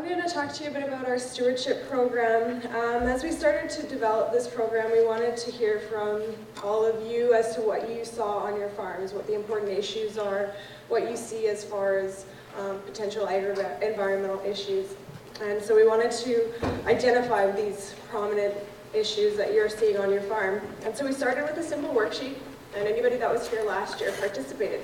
going to talk to you a bit about our stewardship program. As we started to develop this program, we wanted to hear from all of you as to what you saw on your farms, what the important issues are, what you see as far as potential agri-environmental issues. And so we wanted to identify these prominent issues that you're seeing on your farm. And so we started with a simple worksheet, and anybody that was here last year participated.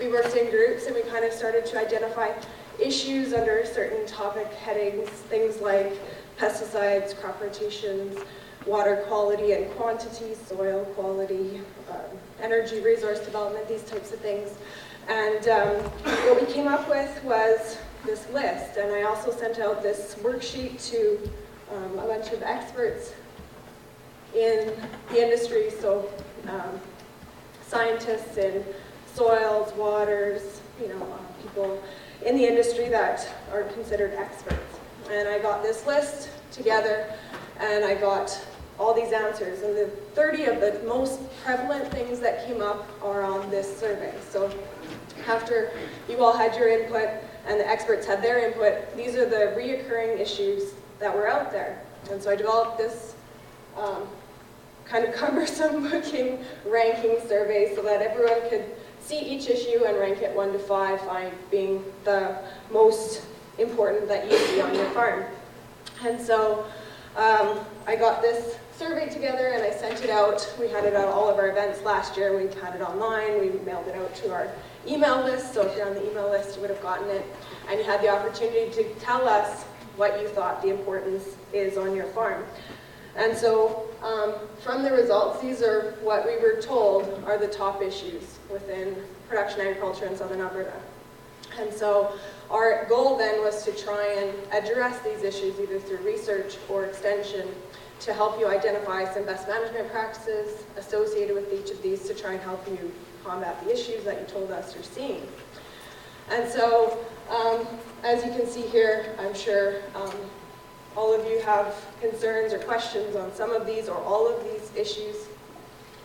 We worked in groups and we kind of started to identify issues under certain topic headings, things like pesticides, crop rotations, water quality and quantity, soil quality, energy resource development, these types of things. And what we came up with was this list, and I also sent out this worksheet to a bunch of experts in the industry, so scientists in soils, waters, people in the industry that are considered experts. And I got this list together and I got all these answers, and the 30 of the most prevalent things that came up are on this survey. So after you all had your input and the experts had their input, these are the reoccurring issues that were out there. And so I developed this kind of cumbersome looking ranking survey so that everyone could see each issue and rank it 1 to 5, 5 being the most important that you see on your farm. And so I got this survey together and I sent it out. We had it at all of our events last year. We had it online. We mailed it out to our email list. So if you're on the email list, you would have gotten it. And you had the opportunity to tell us what you thought the importance is on your farm. And so from the results, these are what we were told are the top issues within production agriculture in southern Alberta. And so our goal then was to try and address these issues either through research or extension to help you identify some best management practices associated with each of these to try and help you combat the issues that you told us you're seeing. And so as you can see here, I'm sure all of you have concerns or questions on some of these or all of these issues.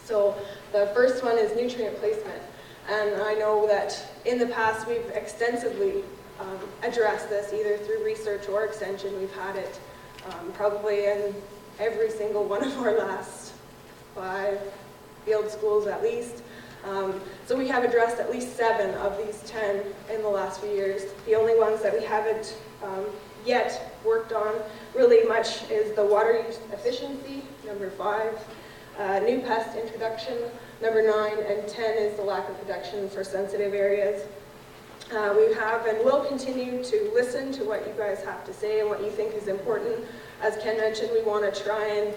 So the first one is nutrient placement. And I know that in the past we've extensively addressed this either through research or extension. We've had it probably in every single one of our last 5 field schools at least. So we have addressed at least 7 of these 10 in the last few years. The only ones that we haven't yet worked on really much is the water use efficiency, number 5, new pest introduction, number 9, and 10 is the lack of production for sensitive areas. We have and will continue to listen to what you guys have to say and what you think is important. As Ken mentioned, we want to try and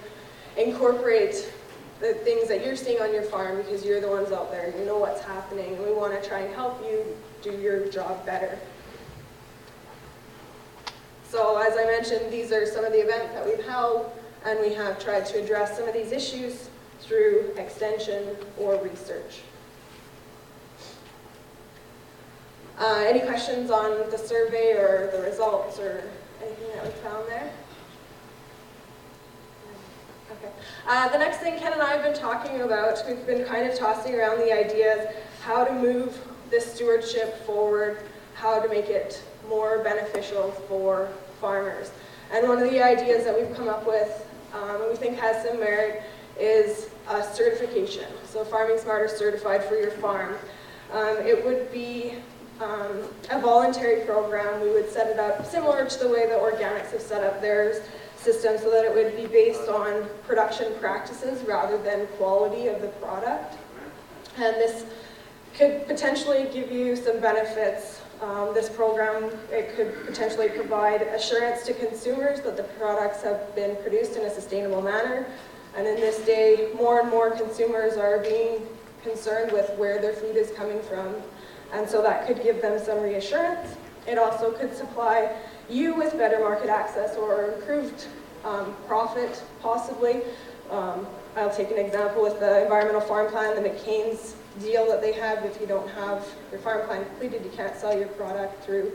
incorporate the things that you're seeing on your farm because you're the ones out there, you know what's happening, and we want to try and help you do your job better. So as I mentioned, these are some of the events that we've held, and we have tried to address some of these issues through extension or research. Any questions on the survey or the results or anything that we found there? Okay. The next thing Ken and I have been talking about, we've been kind of tossing around the ideas how to move this stewardship forward, how to make it more beneficial for farmers. And one of the ideas that we've come up with, and we think has some merit, is a certification. So Farming Smarter certified for your farm. It would be a voluntary program. We would set it up similar to the way the organics have set up theirs system so that it would be based on production practices rather than quality of the product. And this could potentially give you some benefits. This program, it could potentially provide assurance to consumers that the products have been produced in a sustainable manner. And in this day, more and more consumers are being concerned with where their food is coming from. And so that could give them some reassurance. It also could supply you with better market access or improved profit, possibly. I'll take an example with the environmental farm plan, the McCain's deal that they have. If you don't have your farm plan completed, you can't sell your product through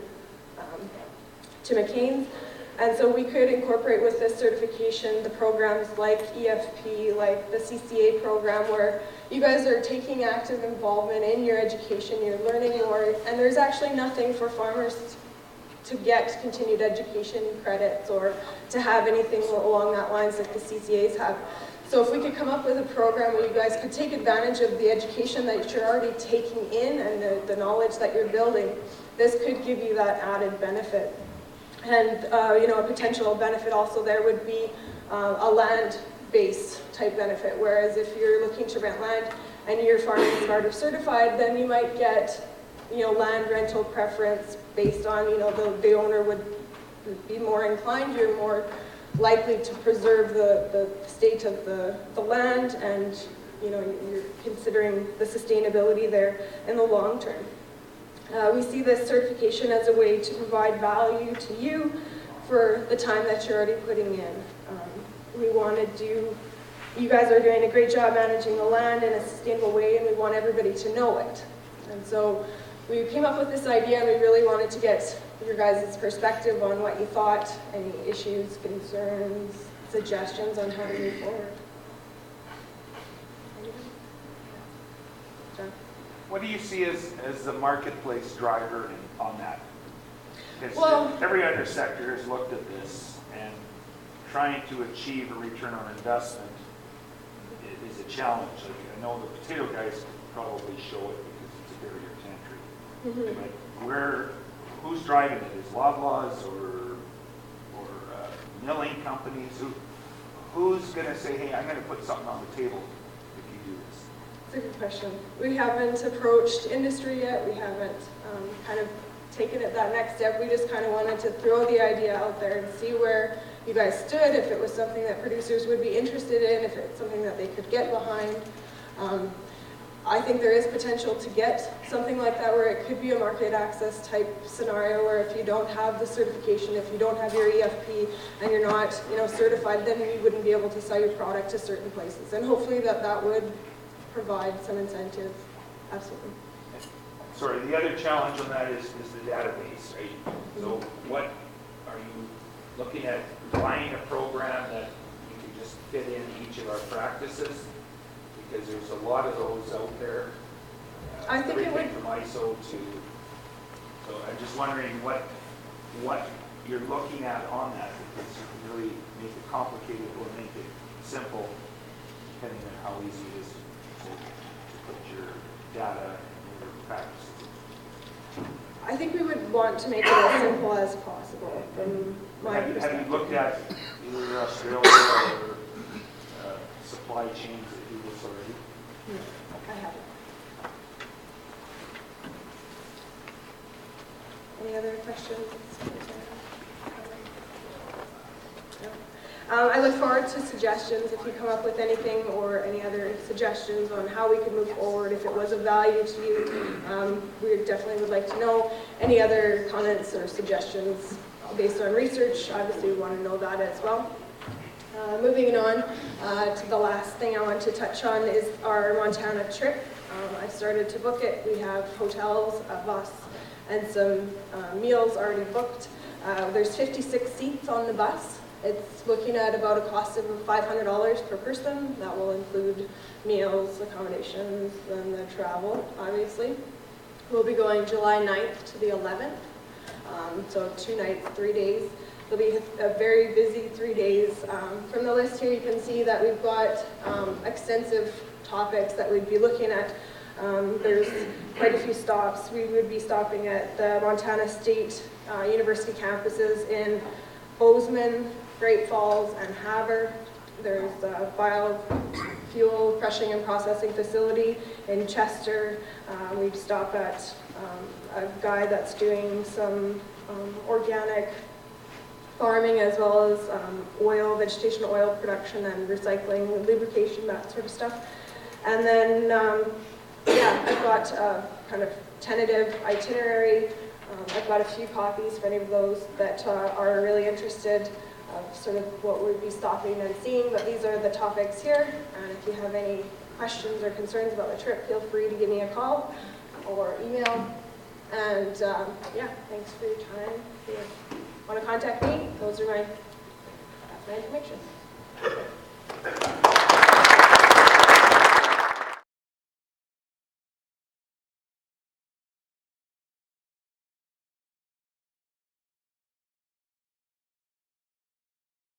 to McCain's. And so we could incorporate with this certification the programs like EFP, like the CCA program, where you guys are taking active involvement in your education, you're learning more, and there's actually nothing for farmers to get continued education credits or to have anything along that lines like the CCAs have. So if we could come up with a program where you guys could take advantage of the education that you're already taking in and the knowledge that you're building, this could give you that added benefit. And a potential benefit also there would be a land-based type benefit, whereas if you're looking to rent land and you're farming smart or certified, then you might get land rental preference based on the owner would be more inclined, you're more likely to preserve the state of the land, and you're considering the sustainability there in the long term. We see this certification as a way to provide value to you for the time that you're already putting in. You guys are doing a great job managing the land in a sustainable way, and we want everybody to know it. And so we came up with this idea, and we really wanted to get your guys' perspective on what you thought, any issues, concerns, suggestions on how to move forward. John? What do you see as the marketplace driver on that? Because every other sector has looked at this, and trying to achieve a return on investment is a challenge. Like, I know the potato guys could probably show it because it's a barrier to entry. But who's driving it? Is Loblaws or milling companies? Who's going to say, hey, I'm going to put something on the table if you do this? It's a good question. We haven't approached industry yet. We haven't kind of taken it that next step. We just kind of wanted to throw the idea out there and see where you guys stood, if it was something that producers would be interested in, if it's something that they could get behind. I think there is potential to get something like that where it could be a market access type scenario where if you don't have the certification, if you don't have your EFP and you're not certified, then you wouldn't be able to sell your product to certain places. And hopefully that would provide some incentive. Absolutely. Sorry, the other challenge on that is the database, right? So what are you looking at, buying a program that you can just fit in each of our practices? Because there's a lot of those out there. I think it would. From ISO to, so I'm just wondering what you're looking at on that, because you can really make it complicated or make it simple, depending on how easy it is to put your data and your practices. I think we would want to make it as simple as possible. From my perspective. Have you looked at either Australia or supply chains that do this already? No, I haven't. Any other questions? No? I look forward to suggestions if you come up with anything or any other suggestions on how we could move forward. If it was of value to you, we definitely would like to know. Any other comments or suggestions based on research, obviously we want to know that as well. Moving on to the last thing I want to touch on is our Montana trip. I've started to book it. We have hotels, a bus, and some meals already booked. There's 56 seats on the bus. It's looking at about a cost of $500 per person. That will include meals, accommodations, and the travel, obviously. We'll be going July 9th to the 11th. So 2 nights, 3 days. It'll be a very busy 3 days. From the list here, you can see that we've got extensive topics that we'd be looking at. There's quite a few stops. We would be stopping at the Montana State University campuses in Bozeman, Great Falls, and Havre. There's a biofuel crushing and processing facility in Chester. We'd stop at a guy that's doing some organic farming as well as vegetation oil production and recycling, lubrication, that sort of stuff. And then, I've got a kind of tentative itinerary. I've got a few copies for any of those that are really interested of sort of what we'd be stopping and seeing, but these are the topics here. And if you have any questions or concerns about the trip, feel free to give me a call or email. And thanks for your time. If you want to contact me, that's my information.